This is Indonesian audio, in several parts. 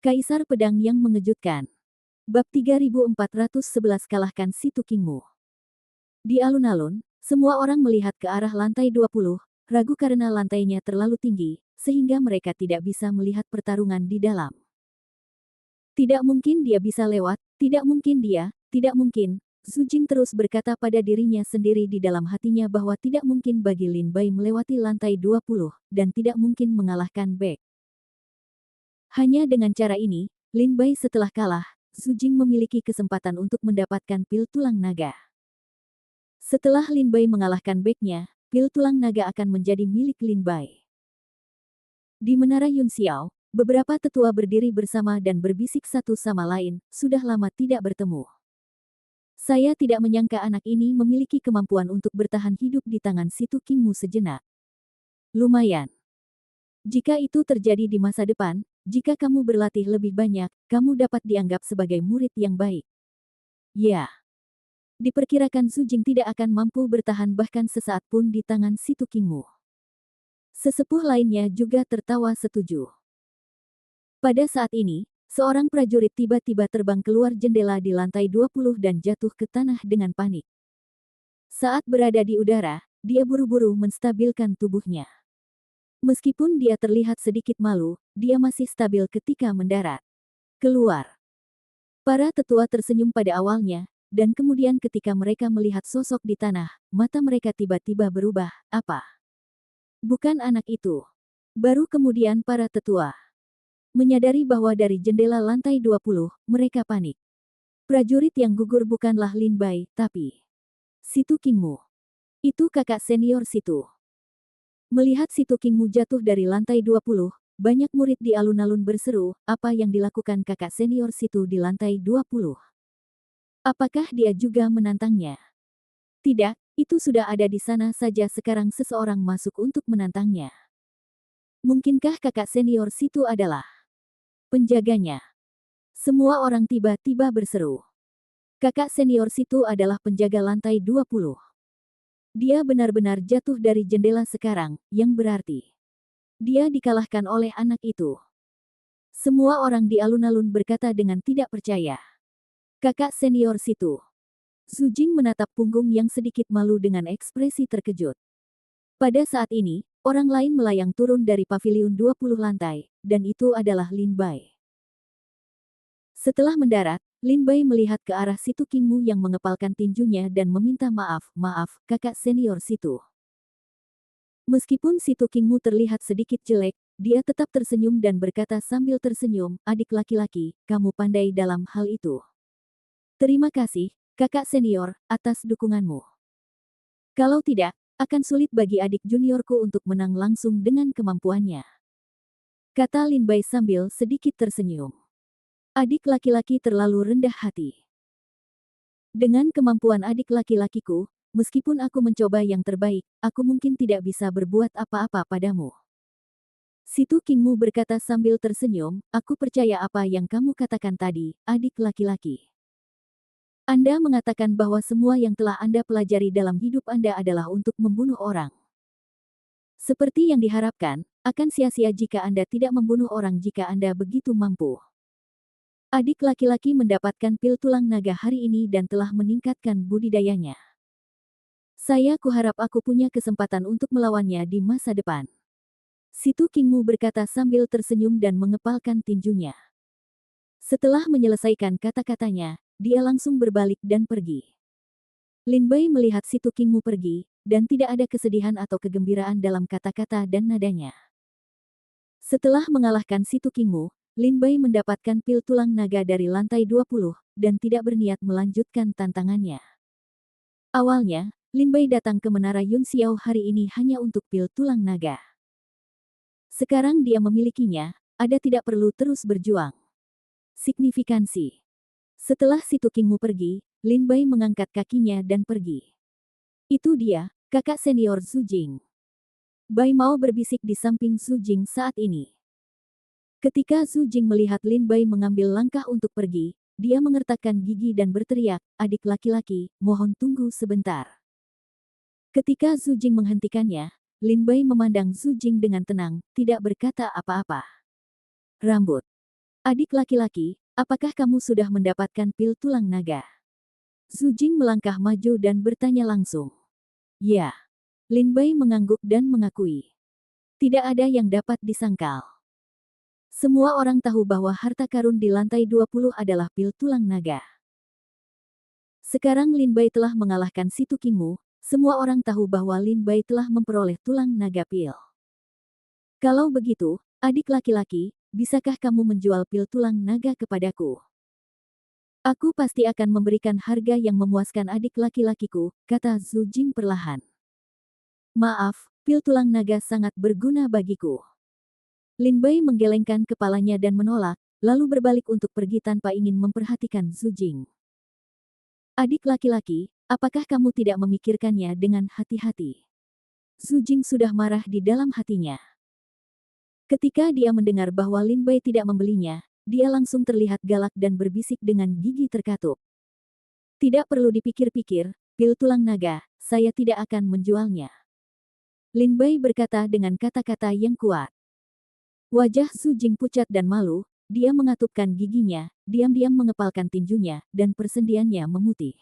Kaisar Pedang yang Mengejutkan. Bab 3411 Kalahkan si Tukingmu. Di alun-alun, semua orang melihat ke arah lantai 20, ragu karena lantainya terlalu tinggi, sehingga mereka tidak bisa melihat pertarungan di dalam. Tidak mungkin dia bisa lewat, tidak mungkin. Zhu Jing terus berkata pada dirinya sendiri di dalam hatinya bahwa tidak mungkin bagi Lin Bai melewati lantai 20, dan tidak mungkin mengalahkan Beck. Hanya dengan cara ini, Lin Bai setelah kalah, Zhu Jing memiliki kesempatan untuk mendapatkan pil tulang naga. Setelah Lin Bai mengalahkan Becknya, pil tulang naga akan menjadi milik Lin Bai. Di Menara Yun Xiao, beberapa tetua berdiri bersama dan berbisik satu sama lain, sudah lama tidak bertemu. Saya tidak menyangka anak ini memiliki kemampuan untuk bertahan hidup di tangan si Tukingmu sejenak. Lumayan. Jika itu terjadi di masa depan, jika kamu berlatih lebih banyak, kamu dapat dianggap sebagai murid yang baik. Ya. Diperkirakan Zhu Jing tidak akan mampu bertahan bahkan sesaat pun di tangan si Tukingmu. Sesepuh lainnya juga tertawa setuju. Pada saat ini, seorang prajurit tiba-tiba terbang keluar jendela di lantai 20 dan jatuh ke tanah dengan panik. Saat berada di udara, dia buru-buru menstabilkan tubuhnya. Meskipun dia terlihat sedikit malu, dia masih stabil ketika mendarat. Keluar. Para tetua tersenyum pada awalnya, dan kemudian ketika mereka melihat sosok di tanah, mata mereka tiba-tiba berubah. Apa? Bukan anak itu. Baru kemudian para tetua menyadari bahwa dari jendela lantai 20, mereka panik. Prajurit yang gugur bukanlah Lin Bai, tapi si Tukingmu. Itu kakak senior situ. Melihat si Tukingmu jatuh dari lantai 20, banyak murid di alun-alun berseru, apa yang dilakukan kakak senior situ di lantai 20? Apakah dia juga menantangnya? Tidak, itu sudah ada di sana saja sekarang seseorang masuk untuk menantangnya. Mungkinkah kakak senior situ adalah penjaganya? Semua orang tiba-tiba berseru. Kakak senior situ adalah penjaga lantai 20. Dia benar-benar jatuh dari jendela sekarang, yang berarti dia dikalahkan oleh anak itu. Semua orang di alun-alun berkata dengan tidak percaya. Kakak senior situ. Zhu Jing menatap punggung yang sedikit malu dengan ekspresi terkejut. Pada saat ini, orang lain melayang turun dari paviliun 20 lantai, dan itu adalah Lin Bai. Setelah mendarat, Lin Bai melihat ke arah si Tukingmu yang mengepalkan tinjunya dan meminta maaf, kakak senior situ. Meskipun si Tukingmu terlihat sedikit jelek, dia tetap tersenyum dan berkata sambil tersenyum, adik laki-laki, kamu pandai dalam hal itu. Terima kasih, kakak senior, atas dukunganmu. Kalau tidak, akan sulit bagi adik juniorku untuk menang langsung dengan kemampuannya. Kata Lin Bai sambil sedikit tersenyum. Adik laki-laki terlalu rendah hati. Dengan kemampuan adik laki-lakiku, meskipun aku mencoba yang terbaik, aku mungkin tidak bisa berbuat apa-apa padamu. Si Tukingmu berkata sambil tersenyum, aku percaya apa yang kamu katakan tadi, adik laki-laki. Anda mengatakan bahwa semua yang telah Anda pelajari dalam hidup Anda adalah untuk membunuh orang. Seperti yang diharapkan, akan sia-sia jika Anda tidak membunuh orang jika Anda begitu mampu. Adik laki-laki mendapatkan pil tulang naga hari ini dan telah meningkatkan budidayanya. Saya kuharap aku punya kesempatan untuk melawannya di masa depan. Si Tukingmu berkata sambil tersenyum dan mengepalkan tinjunya. Setelah menyelesaikan kata-katanya, dia langsung berbalik dan pergi. Lin Bai melihat si Tukingmu pergi, dan tidak ada kesedihan atau kegembiraan dalam kata-kata dan nadanya. Setelah mengalahkan si Tukingmu, Lin Bai mendapatkan pil tulang naga dari lantai 20, dan tidak berniat melanjutkan tantangannya. Awalnya, Lin Bai datang ke Menara Yun Xiao hari ini hanya untuk pil tulang naga. Sekarang dia memilikinya, ada tidak perlu terus berjuang. Signifikansi. Setelah si Tukingmu pergi, Lin Bai mengangkat kakinya dan pergi. Itu dia, kakak senior Zhu Jing. Bai Mao berbisik di samping Zhu Jing saat ini. Ketika Zhu Jing melihat Lin Bai mengambil langkah untuk pergi, dia mengertakkan gigi dan berteriak, adik laki-laki, mohon tunggu sebentar. Ketika Zhu Jing menghentikannya, Lin Bai memandang Zhu Jing dengan tenang, tidak berkata apa-apa. Rambut Adik laki-laki, apakah kamu sudah mendapatkan pil tulang naga? Zhu Jing melangkah maju dan bertanya langsung. Ya. Lin Bai mengangguk dan mengakui. Tidak ada yang dapat disangkal. Semua orang tahu bahwa harta karun di lantai 20 adalah pil tulang naga. Sekarang Lin Bai telah mengalahkan si Tu Qingmu, semua orang tahu bahwa Lin Bai telah memperoleh tulang naga pil. Kalau begitu, adik laki-laki, bisakah kamu menjual pil tulang naga kepadaku? Aku pasti akan memberikan harga yang memuaskan adik laki-lakiku, kata Zhu Jing perlahan. Maaf, pil tulang naga sangat berguna bagiku. Lin Bai menggelengkan kepalanya dan menolak, lalu berbalik untuk pergi tanpa ingin memperhatikan Zhu Jing. Adik laki-laki, apakah kamu tidak memikirkannya dengan hati-hati? Zhu Jing sudah marah di dalam hatinya. Ketika dia mendengar bahwa Lin Bai tidak membelinya, dia langsung terlihat galak dan berbisik dengan gigi terkatup. Tidak perlu dipikir-pikir, pil tulang naga, saya tidak akan menjualnya. Lin Bai berkata dengan kata-kata yang kuat. Wajah Zhu Jing pucat dan malu, dia mengatupkan giginya, diam-diam mengepalkan tinjunya, dan persendiannya memutih.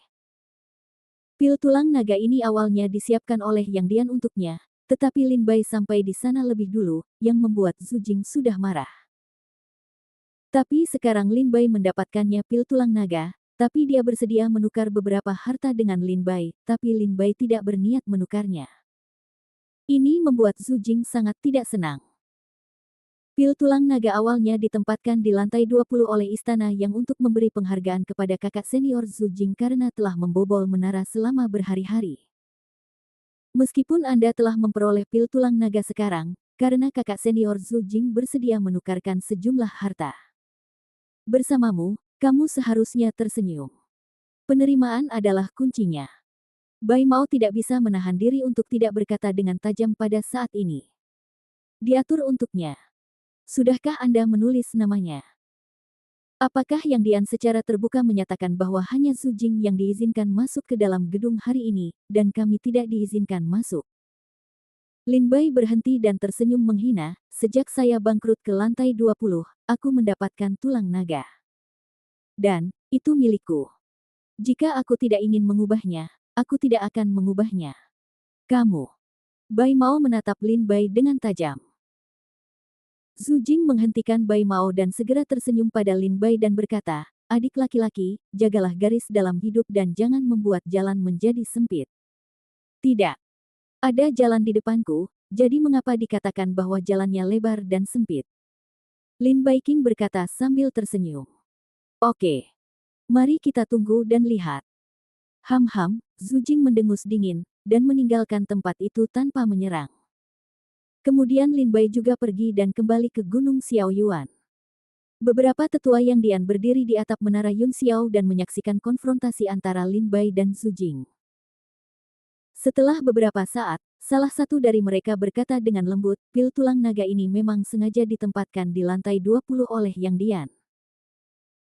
Pil tulang naga ini awalnya disiapkan oleh Yang Dian untuknya, tetapi Lin Bai sampai di sana lebih dulu, yang membuat Zhu Jing sudah marah. Tapi sekarang Lin Bai mendapatkannya pil tulang naga, tapi dia bersedia menukar beberapa harta dengan Lin Bai, tapi Lin Bai tidak berniat menukarnya. Ini membuat Zhu Jing sangat tidak senang. Pil tulang naga awalnya ditempatkan di lantai 20 oleh istana yang untuk memberi penghargaan kepada kakak senior Zhu Jing karena telah membobol menara selama berhari-hari. Meskipun Anda telah memperoleh pil tulang naga sekarang, karena kakak senior Zhu Jing bersedia menukarkan sejumlah harta. Bersamamu, kamu seharusnya tersenyum. Penerimaan adalah kuncinya. Bai Mao tidak bisa menahan diri untuk tidak berkata dengan tajam pada saat ini. Diatur untuknya. Sudahkah Anda menulis namanya? Apakah Yang Dian secara terbuka menyatakan bahwa hanya Zhu Jing yang diizinkan masuk ke dalam gedung hari ini, dan kami tidak diizinkan masuk? Lin Bai berhenti dan tersenyum menghina, sejak saya bangkrut ke lantai 20, aku mendapatkan tulang naga. Dan, itu milikku. Jika aku tidak ingin mengubahnya, aku tidak akan mengubahnya. Kamu. Bai Mao menatap Lin Bai dengan tajam. Zhu Jing menghentikan Bai Mao dan segera tersenyum pada Lin Bai dan berkata, adik laki-laki, jagalah garis dalam hidup dan jangan membuat jalan menjadi sempit. Tidak. Ada jalan di depanku, jadi mengapa dikatakan bahwa jalannya lebar dan sempit? Lin Bai Qing berkata sambil tersenyum. Oke. Mari kita tunggu dan lihat. Ham-ham, Zhu Jing mendengus dingin, dan meninggalkan tempat itu tanpa menyerang. Kemudian Lin Bai juga pergi dan kembali ke Gunung Xiao Yuan. Beberapa tetua Yang Dian berdiri di atap menara Yun Xiao dan menyaksikan konfrontasi antara Lin Bai dan Zhu Jing. Setelah beberapa saat, salah satu dari mereka berkata dengan lembut, pil tulang naga ini memang sengaja ditempatkan di lantai 20 oleh Yang Dian.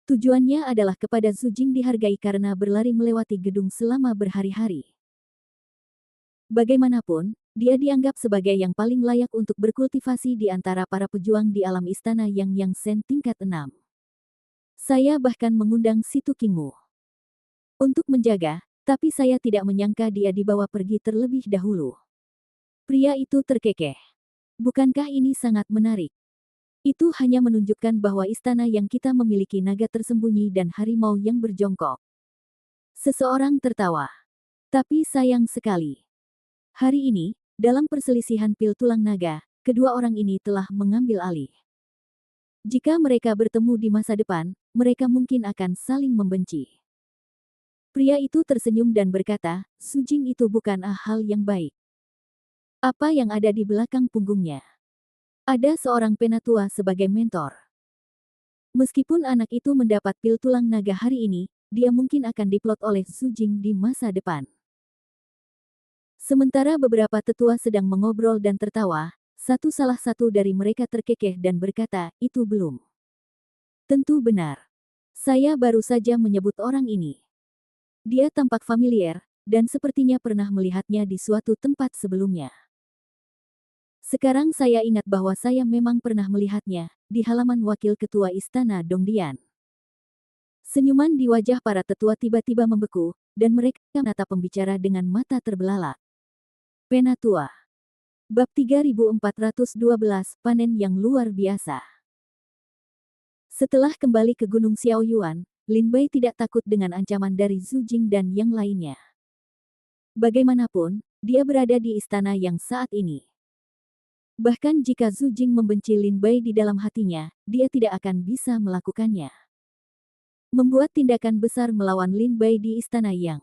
Tujuannya adalah kepada Zhu Jing dihargai karena berlari melewati gedung selama berhari-hari. Bagaimanapun, dia dianggap sebagai yang paling layak untuk berkultivasi di antara para pejuang di alam istana Yang Sen tingkat 6. Saya bahkan mengundang si Tu Qingmu untuk menjaga, tapi saya tidak menyangka dia dibawa pergi terlebih dahulu. Pria itu terkekeh. Bukankah ini sangat menarik? Itu hanya menunjukkan bahwa istana yang kita memiliki naga tersembunyi dan harimau yang berjongkok. Seseorang tertawa. Tapi sayang sekali. Hari ini, dalam perselisihan pil tulang naga, kedua orang ini telah mengambil alih. Jika mereka bertemu di masa depan, mereka mungkin akan saling membenci. Pria itu tersenyum dan berkata, Zhu Jing itu bukan hal yang baik. Apa yang ada di belakang punggungnya? Ada seorang penatua sebagai mentor. Meskipun anak itu mendapat pil tulang naga hari ini, dia mungkin akan diplot oleh Zhu Jing di masa depan. Sementara beberapa tetua sedang mengobrol dan tertawa, salah satu dari mereka terkekeh dan berkata, itu belum. Tentu benar. Saya baru saja menyebut orang ini. Dia tampak familiar, dan sepertinya pernah melihatnya di suatu tempat sebelumnya. Sekarang saya ingat bahwa saya memang pernah melihatnya di halaman Wakil Ketua Istana Dongdian. Senyuman di wajah para tetua tiba-tiba membeku, dan mereka menatap pembicara dengan mata terbelalak. Penatua. Bab 3412, Panen yang Luar Biasa. Setelah kembali ke Gunung Xiaoyuan, Lin Bai tidak takut dengan ancaman dari Zhu Jing dan yang lainnya. Bagaimanapun, dia berada di istana yang saat ini. Bahkan jika Zhu Jing membenci Lin Bai di dalam hatinya, dia tidak akan bisa melakukannya. Membuat tindakan besar melawan Lin Bai di istana Yang.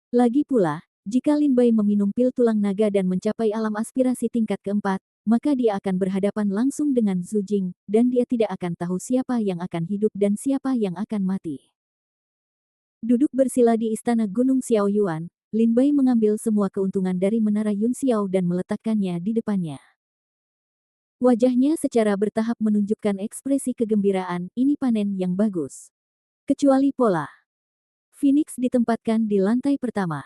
Lagi pula, jika Lin Bai meminum pil tulang naga dan mencapai alam aspirasi tingkat keempat, maka dia akan berhadapan langsung dengan Zhu Jing, dan dia tidak akan tahu siapa yang akan hidup dan siapa yang akan mati. Duduk bersila di istana Gunung Xiaoyuan, Lin Bai mengambil semua keuntungan dari menara Yun Xiao dan meletakkannya di depannya. Wajahnya secara bertahap menunjukkan ekspresi kegembiraan, ini panen yang bagus. Kecuali pola. Phoenix ditempatkan di lantai pertama.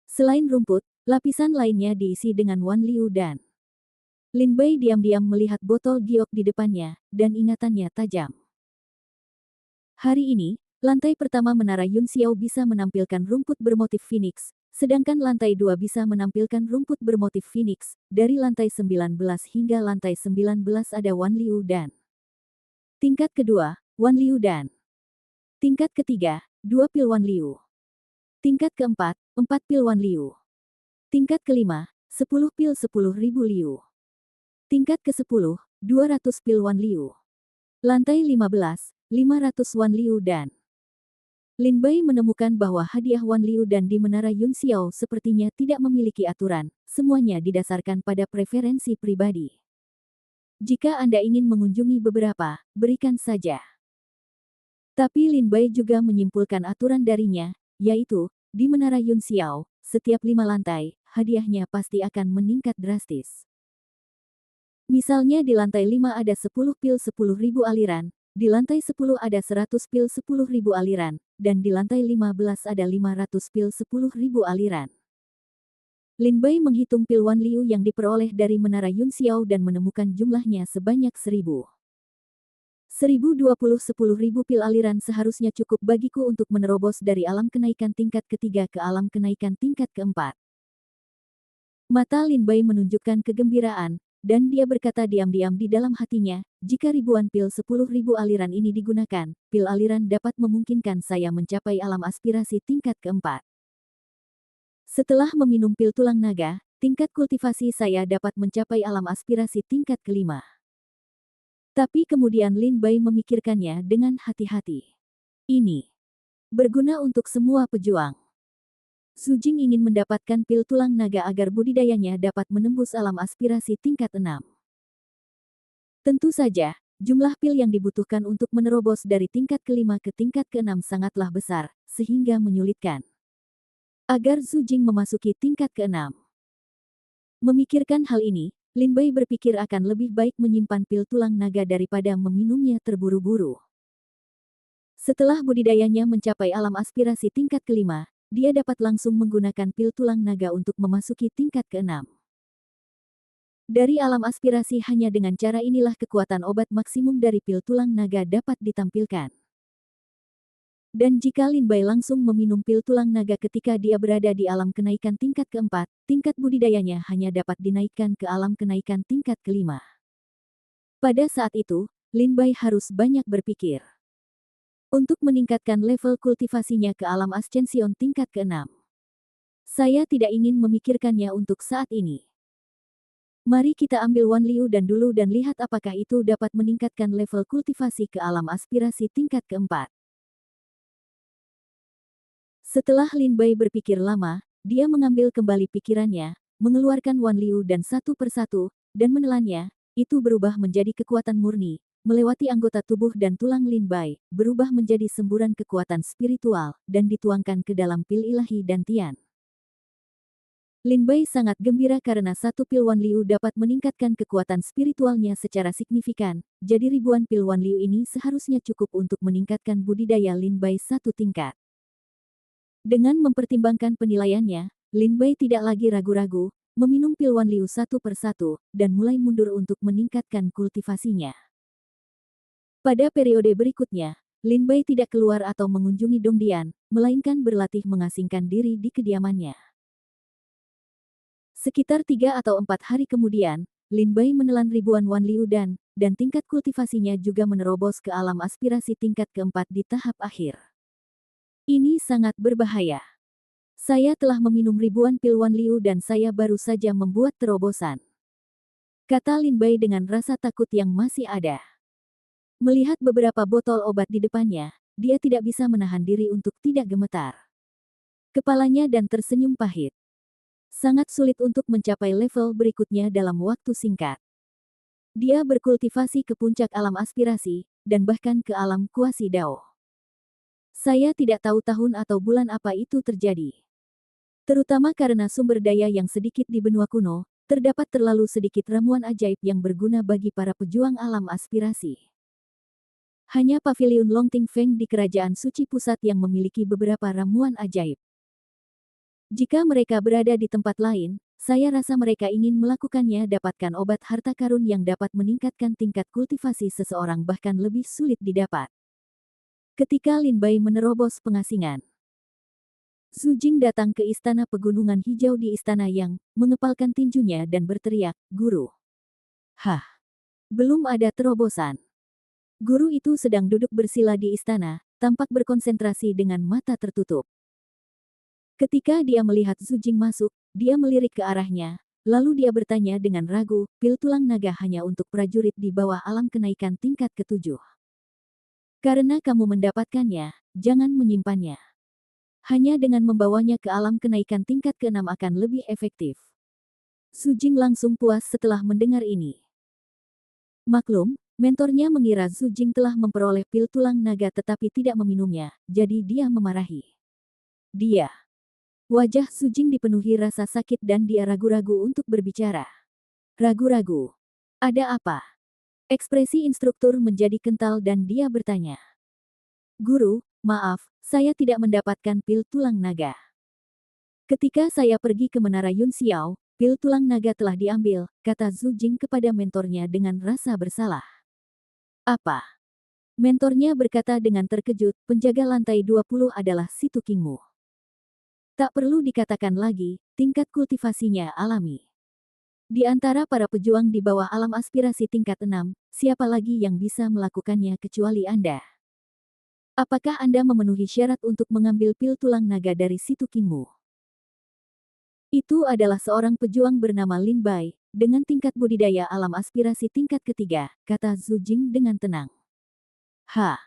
Selain rumput, lapisan lainnya diisi dengan Wan Liu dan Lin Bai diam-diam melihat botol giok di depannya, dan ingatannya tajam. Hari ini, lantai pertama menara Yun Xiao bisa menampilkan rumput bermotif Phoenix, sedangkan lantai 2 bisa menampilkan rumput bermotif Phoenix. Dari lantai 19 hingga lantai 19 ada Wan Liu dan tingkat kedua, Wan Liu dan tingkat ketiga, 2 pil Wan Liu. Tingkat keempat, 4 pil Wan Liu. Tingkat kelima, 10 pil 10.000 Liu. Tingkat ke-10, 200 pil Wan Liu. Lantai 15, 500 Wan Liu dan Lin Bai menemukan bahwa hadiah Wan Liu dan di menara Yun Xiao sepertinya tidak memiliki aturan, semuanya didasarkan pada preferensi pribadi. Jika Anda ingin mengunjungi beberapa, berikan saja. Tapi Lin Bai juga menyimpulkan aturan darinya, yaitu, di menara Yun Xiao, setiap 5 lantai, hadiahnya pasti akan meningkat drastis. Misalnya di lantai 5 ada 10 pil 10.000 aliran, di lantai 10 ada 100 pil 10.000 aliran, dan di lantai 15 ada 500 pil 10.000 aliran. Lin Bai menghitung pil Wan Liu yang diperoleh dari menara Yun Xiao dan menemukan jumlahnya sebanyak 1000. 1020 10.000 pil aliran seharusnya cukup bagiku untuk menerobos dari alam kenaikan tingkat ketiga ke alam kenaikan tingkat keempat. Mata Lin Bai menunjukkan kegembiraan, dan dia berkata diam-diam di dalam hatinya, jika ribuan pil 10.000 aliran ini digunakan, pil aliran dapat memungkinkan saya mencapai alam aspirasi tingkat keempat. Setelah meminum pil tulang naga, tingkat kultivasi saya dapat mencapai alam aspirasi tingkat kelima. Tapi kemudian Lin Bai memikirkannya dengan hati-hati. Ini berguna untuk semua pejuang. Zhu Jing ingin mendapatkan pil tulang naga agar budidayanya dapat menembus alam aspirasi tingkat 6. Tentu saja, jumlah pil yang dibutuhkan untuk menerobos dari tingkat kelima ke tingkat ke-6 sangatlah besar, sehingga menyulitkan. Agar Zhu Jing memasuki tingkat ke-6. Memikirkan hal ini, Lin Bai berpikir akan lebih baik menyimpan pil tulang naga daripada meminumnya terburu-buru. Setelah budidayanya mencapai alam aspirasi tingkat kelima, dia dapat langsung menggunakan pil tulang naga untuk memasuki tingkat ke-6. Dari alam aspirasi hanya dengan cara inilah kekuatan obat maksimum dari pil tulang naga dapat ditampilkan. Dan jika Lin Bai langsung meminum pil tulang naga ketika dia berada di alam kenaikan tingkat keempat, tingkat budidayanya hanya dapat dinaikkan ke alam kenaikan tingkat kelima. Pada saat itu, Lin Bai harus banyak berpikir. Untuk meningkatkan level kultivasinya ke alam ascension tingkat ke-6. Saya tidak ingin memikirkannya untuk saat ini. Mari kita ambil Wan Liu dan dulu dan lihat apakah itu dapat meningkatkan level kultivasi ke alam aspirasi tingkat keempat. Setelah Lin Bai berpikir lama, dia mengambil kembali pikirannya, mengeluarkan Wan Liu dan satu persatu, dan menelannya, itu berubah menjadi kekuatan murni, melewati anggota tubuh dan tulang Lin Bai, berubah menjadi semburan kekuatan spiritual, dan dituangkan ke dalam pil ilahi dan Tian. Lin Bai sangat gembira karena satu pil Wan Liu dapat meningkatkan kekuatan spiritualnya secara signifikan, jadi ribuan pil Wan Liu ini seharusnya cukup untuk meningkatkan budidaya Lin Bai satu tingkat. Dengan mempertimbangkan penilaiannya, Lin Bai tidak lagi ragu-ragu, meminum pil Wan Liu satu persatu, dan mulai mundur untuk meningkatkan kultivasinya. Pada periode berikutnya, Lin Bai tidak keluar atau mengunjungi Dong Dian, melainkan berlatih mengasingkan diri di kediamannya. Sekitar 3 atau 4 hari kemudian, Lin Bai menelan ribuan Wan Liu dan tingkat kultivasinya juga menerobos ke alam aspirasi tingkat keempat di tahap akhir. Ini sangat berbahaya. Saya telah meminum ribuan pil Wan Liu dan saya baru saja membuat terobosan, kata Lin Bai dengan rasa takut yang masih ada. Melihat beberapa botol obat di depannya, dia tidak bisa menahan diri untuk tidak gemetar kepalanya dan tersenyum pahit. Sangat sulit untuk mencapai level berikutnya dalam waktu singkat. Dia berkultivasi ke puncak alam aspirasi, dan bahkan ke alam kuasi Dao. Saya tidak tahu tahun atau bulan apa itu terjadi. Terutama karena sumber daya yang sedikit di benua kuno, terdapat terlalu sedikit ramuan ajaib yang berguna bagi para pejuang alam aspirasi. Hanya paviliun Longting Feng di Kerajaan Suci Pusat yang memiliki beberapa ramuan ajaib. Jika mereka berada di tempat lain, saya rasa mereka ingin melakukannya. Dapatkan obat harta karun yang dapat meningkatkan tingkat kultivasi seseorang bahkan lebih sulit didapat. Ketika Lin Bai menerobos pengasingan, Zhu Jing datang ke Istana Pegunungan Hijau di Istana Yang, mengepalkan tinjunya dan berteriak, "Guru!" Hah! Belum ada terobosan. Guru itu sedang duduk bersila di istana, tampak berkonsentrasi dengan mata tertutup. Ketika dia melihat Zhu Jing masuk, dia melirik ke arahnya, lalu dia bertanya dengan ragu, "Pil tulang naga hanya untuk prajurit di bawah alam kenaikan tingkat ke-7. Karena kamu mendapatkannya, jangan menyimpannya. Hanya dengan membawanya ke alam kenaikan tingkat ke-6 akan lebih efektif." Zhu Jing langsung puas setelah mendengar ini. Maklum, mentornya mengira Zhu Jing telah memperoleh pil tulang naga tetapi tidak meminumnya, jadi dia memarahi dia. Wajah Zhu Jing dipenuhi rasa sakit dan dia ragu-ragu untuk berbicara. Ragu-ragu. Ada apa? Ekspresi instruktur menjadi kental dan dia bertanya. "Guru, maaf, saya tidak mendapatkan pil tulang naga. Ketika saya pergi ke Menara Yun Xiao, pil tulang naga telah diambil," kata Zhu Jing kepada mentornya dengan rasa bersalah. "Apa?" Mentornya berkata dengan terkejut, "Penjaga lantai 20 adalah Si Tu Qingmu. Tak perlu dikatakan lagi, tingkat kultivasinya alami. Di antara para pejuang di bawah alam aspirasi tingkat 6, siapa lagi yang bisa melakukannya kecuali Anda? Apakah Anda memenuhi syarat untuk mengambil pil tulang naga dari Si Tu Qingmu?" Itu adalah seorang pejuang bernama Lin Bai, dengan tingkat budidaya alam aspirasi tingkat ketiga, kata Zhu Jing dengan tenang. "Hah?"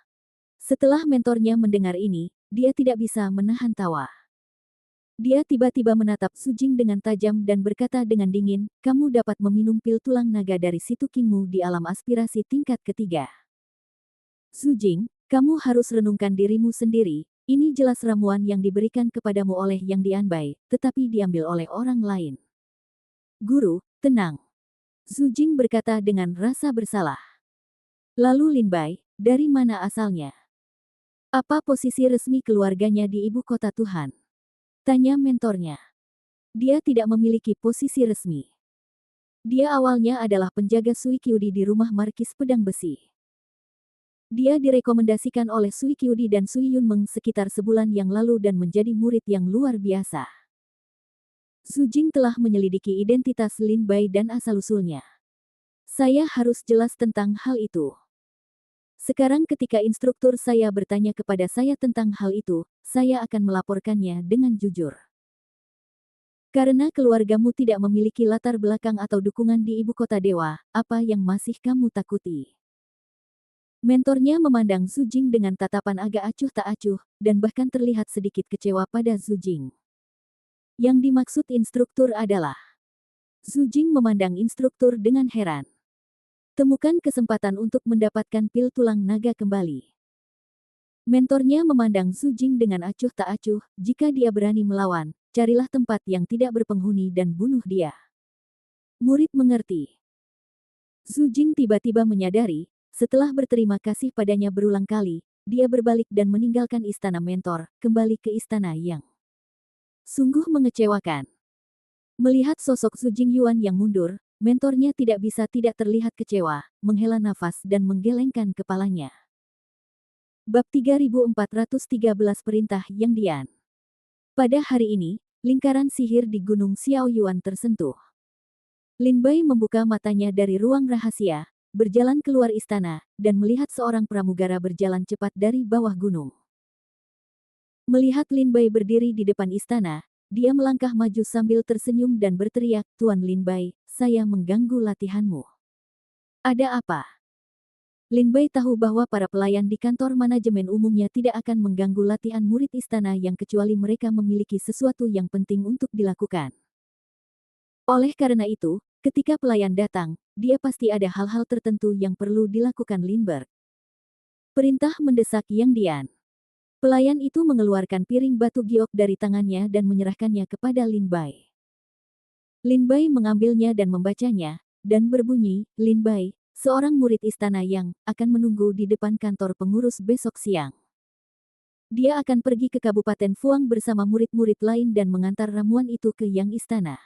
Setelah mentornya mendengar ini, dia tidak bisa menahan tawa. Dia tiba-tiba menatap Zhu Jing dengan tajam dan berkata dengan dingin, "Kamu dapat meminum pil tulang naga dari Si Tu Qingmu di alam aspirasi tingkat ketiga. Zhu Jing, kamu harus renungkan dirimu sendiri. Ini jelas ramuan yang diberikan kepadamu oleh Yang Dianbai, tetapi diambil oleh orang lain." "Guru, tenang." Zhu Jing berkata dengan rasa bersalah. "Lalu Lin Bai, dari mana asalnya? Apa posisi resmi keluarganya di ibu kota Tuhan?" tanya mentornya. "Dia tidak memiliki posisi resmi. Dia awalnya adalah penjaga Sui Qiudi di rumah Markis Pedang Besi. Dia direkomendasikan oleh Sui Qiudi dan Sui Yunmeng sekitar sebulan yang lalu dan menjadi murid yang luar biasa." Zhu Jing telah menyelidiki identitas Lin Bai dan asal-usulnya. "Saya harus jelas tentang hal itu. Sekarang ketika instruktur saya bertanya kepada saya tentang hal itu, saya akan melaporkannya dengan jujur. Karena keluargamu tidak memiliki latar belakang atau dukungan di ibu kota dewa, apa yang masih kamu takuti?" Mentornya memandang Zhu Jing dengan tatapan agak acuh tak acuh, dan bahkan terlihat sedikit kecewa pada Zhu Jing. Yang dimaksud instruktur adalah... Zhu Jing memandang instruktur dengan heran. "Temukan kesempatan untuk mendapatkan pil tulang naga kembali." Mentornya memandang Zhu Jing dengan acuh tak acuh, "Jika dia berani melawan, carilah tempat yang tidak berpenghuni dan bunuh dia." Murid mengerti. Zhu Jing tiba-tiba menyadari, setelah berterima kasih padanya berulang kali, dia berbalik dan meninggalkan istana mentor, kembali ke istana Yang. Sungguh mengecewakan. Melihat sosok Su Jingyuan yang mundur, mentornya tidak bisa tidak terlihat kecewa, menghela nafas dan menggelengkan kepalanya. Bab 3413 Perintah Yang Dian. Pada hari ini, lingkaran sihir di Gunung Xiaoyuan tersentuh. Lin Bai membuka matanya dari ruang rahasia, berjalan keluar istana, dan melihat seorang pramugara berjalan cepat dari bawah gunung. Melihat Lin Bai berdiri di depan istana, dia melangkah maju sambil tersenyum dan berteriak, "Tuan Lin Bai, saya mengganggu latihanmu. Ada apa?" Lin Bai tahu bahwa para pelayan di kantor manajemen umumnya tidak akan mengganggu latihan murid istana yang kecuali mereka memiliki sesuatu yang penting untuk dilakukan. Oleh karena itu, ketika pelayan datang, dia pasti ada hal-hal tertentu yang perlu dilakukan Lindbergh. Perintah mendesak Yang Dian. Pelayan itu mengeluarkan piring batu giok dari tangannya dan menyerahkannya kepada Lin Bai. Lin Bai mengambilnya dan membacanya, dan berbunyi, "Lin Bai, seorang murid istana yang akan menunggu di depan kantor pengurus besok siang. Dia akan pergi ke Kabupaten Fuang bersama murid-murid lain dan mengantar ramuan itu ke Yang Istana."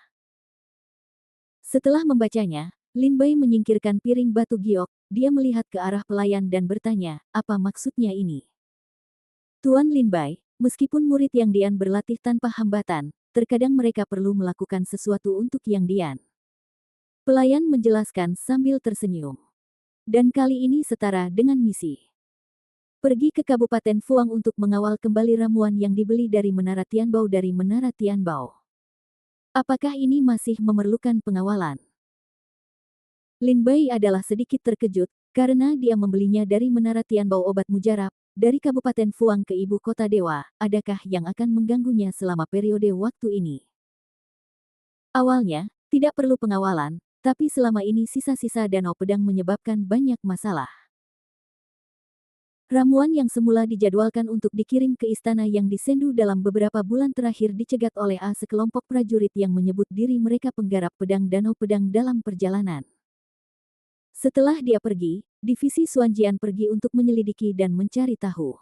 Setelah membacanya, Lin Bai menyingkirkan piring batu giok, dia melihat ke arah pelayan dan bertanya, "Apa maksudnya ini?" "Tuan Lin Bai, meskipun murid Yang Dian berlatih tanpa hambatan, terkadang mereka perlu melakukan sesuatu untuk Yang Dian." Pelayan menjelaskan sambil tersenyum. "Dan kali ini setara dengan misi. Pergi ke Kabupaten Fuang untuk mengawal kembali ramuan yang dibeli dari Menara Tianbao dari Menara Tianbao. Apakah ini masih memerlukan pengawalan?" Lin Bai adalah sedikit terkejut, karena dia membelinya dari Menara Tianbao obat mujarab, dari Kabupaten Fuang ke Ibu Kota Dewa, adakah yang akan mengganggunya selama periode waktu ini? Awalnya, tidak perlu pengawalan, tapi selama ini sisa-sisa danau pedang menyebabkan banyak masalah. Ramuan yang semula dijadwalkan untuk dikirim ke istana yang disendu dalam beberapa bulan terakhir dicegat oleh sekelompok prajurit yang menyebut diri mereka penggarap pedang danau pedang dalam perjalanan. Setelah dia pergi, divisi Xuanjian pergi untuk menyelidiki dan mencari tahu.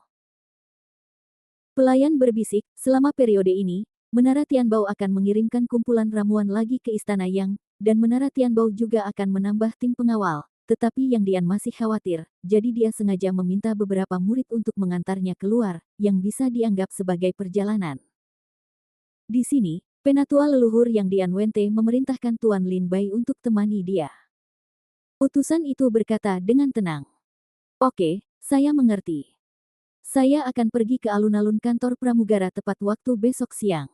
Pelayan berbisik, selama periode ini, Menara Tianbao akan mengirimkan kumpulan ramuan lagi ke Istana Yang, dan Menara Tianbao juga akan menambah tim pengawal, tetapi Yang Dian masih khawatir, jadi dia sengaja meminta beberapa murid untuk mengantarnya keluar, yang bisa dianggap sebagai perjalanan. Di sini, penatua leluhur Yang Dian Wente memerintahkan Tuan Lin Bai untuk temani dia. Utusan itu berkata dengan tenang, "Oke, saya mengerti. Saya akan pergi ke alun-alun kantor pramugara tepat waktu besok siang."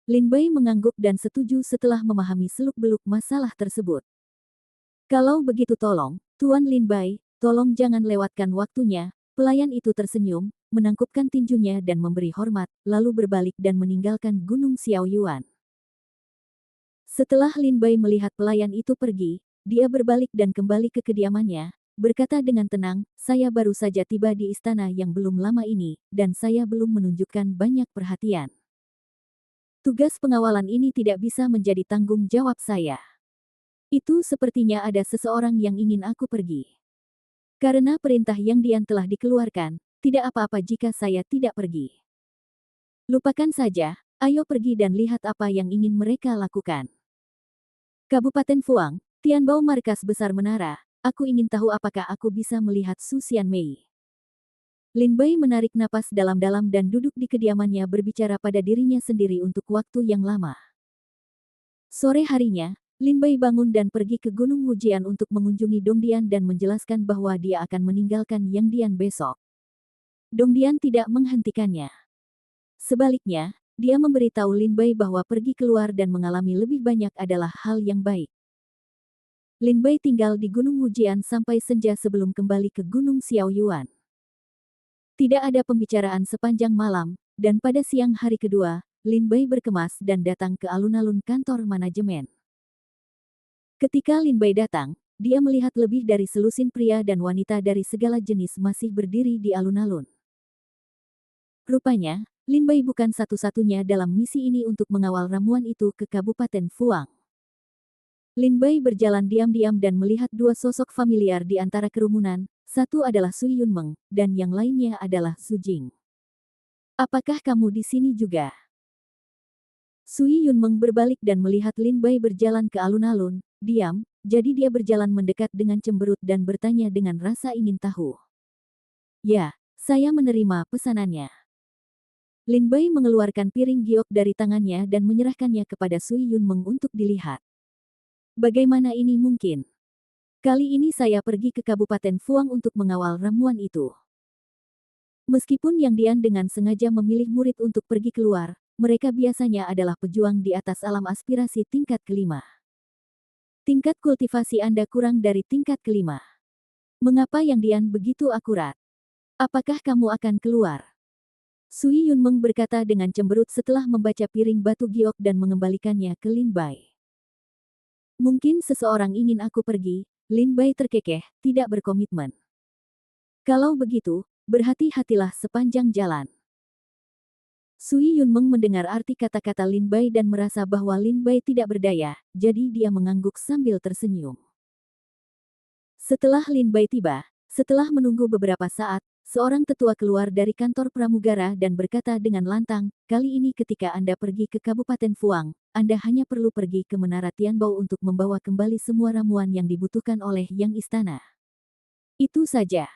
Lin Bai mengangguk dan setuju setelah memahami seluk-beluk masalah tersebut. "Kalau begitu tolong, Tuan Lin Bai, tolong jangan lewatkan waktunya." Pelayan itu tersenyum, menangkupkan tinjunya dan memberi hormat, lalu berbalik dan meninggalkan Gunung Xiaoyuan. Setelah Lin Bai melihat pelayan itu pergi, dia berbalik dan kembali ke kediamannya, berkata dengan tenang, "Saya baru saja tiba di istana yang belum lama ini, dan saya belum menunjukkan banyak perhatian. Tugas pengawalan ini tidak bisa menjadi tanggung jawab saya. Itu sepertinya ada seseorang yang ingin aku pergi. Karena perintah Yang Dian telah dikeluarkan, tidak apa-apa jika saya tidak pergi. Lupakan saja, ayo pergi dan lihat apa yang ingin mereka lakukan." Kabupaten Fuang, Tianbao markas besar menara, "Aku ingin tahu apakah aku bisa melihat Su Xianmei." Lin Bai menarik napas dalam-dalam dan duduk di kediamannya berbicara pada dirinya sendiri untuk waktu yang lama. Sore harinya, Lin Bai bangun dan pergi ke Gunung Wujian untuk mengunjungi Dongdian dan menjelaskan bahwa dia akan meninggalkan Yang Dian besok. Dongdian tidak menghentikannya. Sebaliknya, dia memberitahu Lin Bai bahwa pergi keluar dan mengalami lebih banyak adalah hal yang baik. Lin Bai tinggal di Gunung Wujian sampai senja sebelum kembali ke Gunung Xiaoyuan. Tidak ada pembicaraan sepanjang malam, dan pada siang hari kedua, Lin Bai berkemas dan datang ke alun-alun kantor manajemen. Ketika Lin Bai datang, dia melihat lebih dari selusin pria dan wanita dari segala jenis masih berdiri di alun-alun. Rupanya, Lin Bai bukan satu-satunya dalam misi ini untuk mengawal ramuan itu ke Kabupaten Fuang. Lin Bai berjalan diam-diam dan melihat dua sosok familiar di antara kerumunan, satu adalah Su Yunmeng, dan yang lainnya adalah Su Jing. "Apakah kamu di sini juga?" Sui Yunmeng berbalik dan melihat Lin Bai berjalan ke alun-alun, diam, jadi dia berjalan mendekat dengan cemberut dan bertanya dengan rasa ingin tahu. Ya, saya menerima pesanannya. Lin Bai mengeluarkan piring giok dari tangannya dan menyerahkannya kepada Sui Yunmeng untuk dilihat. Bagaimana ini mungkin? Kali ini saya pergi ke Kabupaten Fuang untuk mengawal ramuan itu. Meskipun Yang Dian dengan sengaja memilih murid untuk pergi keluar, mereka biasanya adalah pejuang di atas alam aspirasi tingkat kelima. Tingkat kultivasi Anda kurang dari tingkat kelima. Mengapa Yang Dian begitu akurat? Apakah kamu akan keluar? Sui Yunmeng berkata dengan cemberut setelah membaca piring batu giok dan mengembalikannya ke Lin Bai. Mungkin seseorang ingin aku pergi, Lin Bai terkekeh, tidak berkomitmen. Kalau begitu, berhati-hatilah sepanjang jalan. Sui Yunmeng mendengar arti kata-kata Lin Bai dan merasa bahwa Lin Bai tidak berdaya, jadi dia mengangguk sambil tersenyum. Setelah Lin Bai tiba, setelah menunggu beberapa saat, seorang tetua keluar dari kantor pramugara dan berkata dengan lantang, kali ini ketika Anda pergi ke Kabupaten Fuang, Anda hanya perlu pergi ke Menara Tianbao untuk membawa kembali semua ramuan yang dibutuhkan oleh Yang Istana. Itu saja.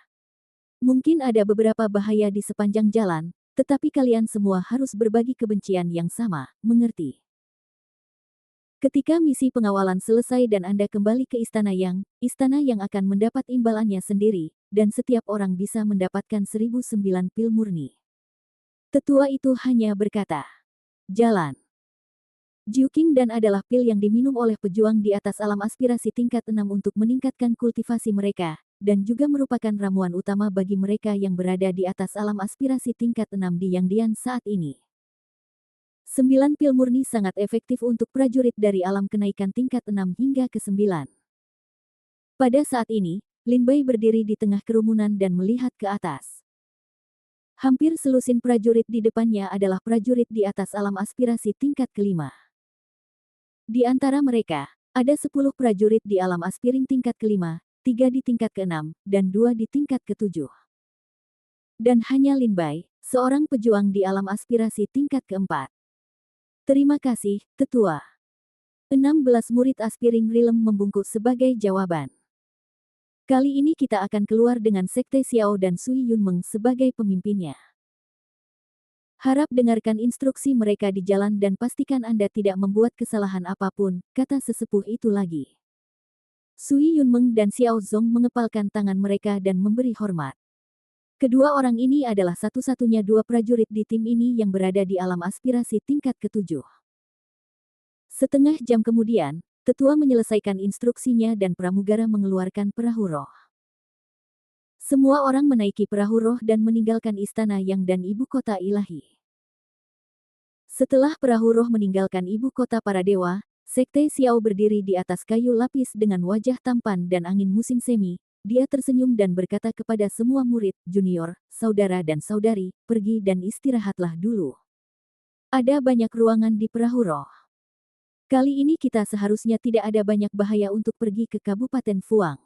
Mungkin ada beberapa bahaya di sepanjang jalan, tetapi kalian semua harus berbagi kebencian yang sama, mengerti? Ketika misi pengawalan selesai dan Anda kembali ke istana yang akan mendapat imbalannya sendiri, dan setiap orang bisa mendapatkan 1009 pil murni. Tetua itu hanya berkata, jalan. Jiuqing dan adalah pil yang diminum oleh pejuang di atas alam aspirasi tingkat 6 untuk meningkatkan kultivasi mereka, dan juga merupakan ramuan utama bagi mereka yang berada di atas alam aspirasi tingkat 6 di Yang Dian saat ini. 9 pil murni sangat efektif untuk prajurit dari alam kenaikan tingkat 6 hingga ke 9. Pada saat ini, Lin Bai berdiri di tengah kerumunan dan melihat ke atas. Hampir selusin prajurit di depannya adalah prajurit di atas alam aspirasi tingkat kelima. Di antara mereka, ada 10 prajurit di alam aspiring tingkat kelima, 3 di tingkat ke-6, dan 2 di tingkat ke-7. Dan hanya Lin Bai, seorang pejuang di alam aspirasi tingkat ke-4. Terima kasih, Tetua. 16 murid aspiring Rilem membungkuk sebagai jawaban. Kali ini kita akan keluar dengan Sekte Xiao dan Sui Yunmeng sebagai pemimpinnya. Harap dengarkan instruksi mereka di jalan dan pastikan Anda tidak membuat kesalahan apapun, kata sesepuh itu lagi. Sui Yunmeng dan Xiao Zong mengepalkan tangan mereka dan memberi hormat. Kedua orang ini adalah satu-satunya dua prajurit di tim ini yang berada di alam aspirasi tingkat ke-7. Setengah jam kemudian, tetua menyelesaikan instruksinya dan pramugara mengeluarkan perahu roh. Semua orang menaiki perahu roh dan meninggalkan istana Yang dan ibu kota ilahi. Setelah perahu roh meninggalkan ibu kota para dewa, Sekte Xiao berdiri di atas kayu lapis dengan wajah tampan dan angin musim semi. Dia tersenyum dan berkata kepada semua murid, junior, saudara dan saudari, pergi dan istirahatlah dulu. Ada banyak ruangan di perahu roh. Kali ini kita seharusnya tidak ada banyak bahaya untuk pergi ke Kabupaten Fuang.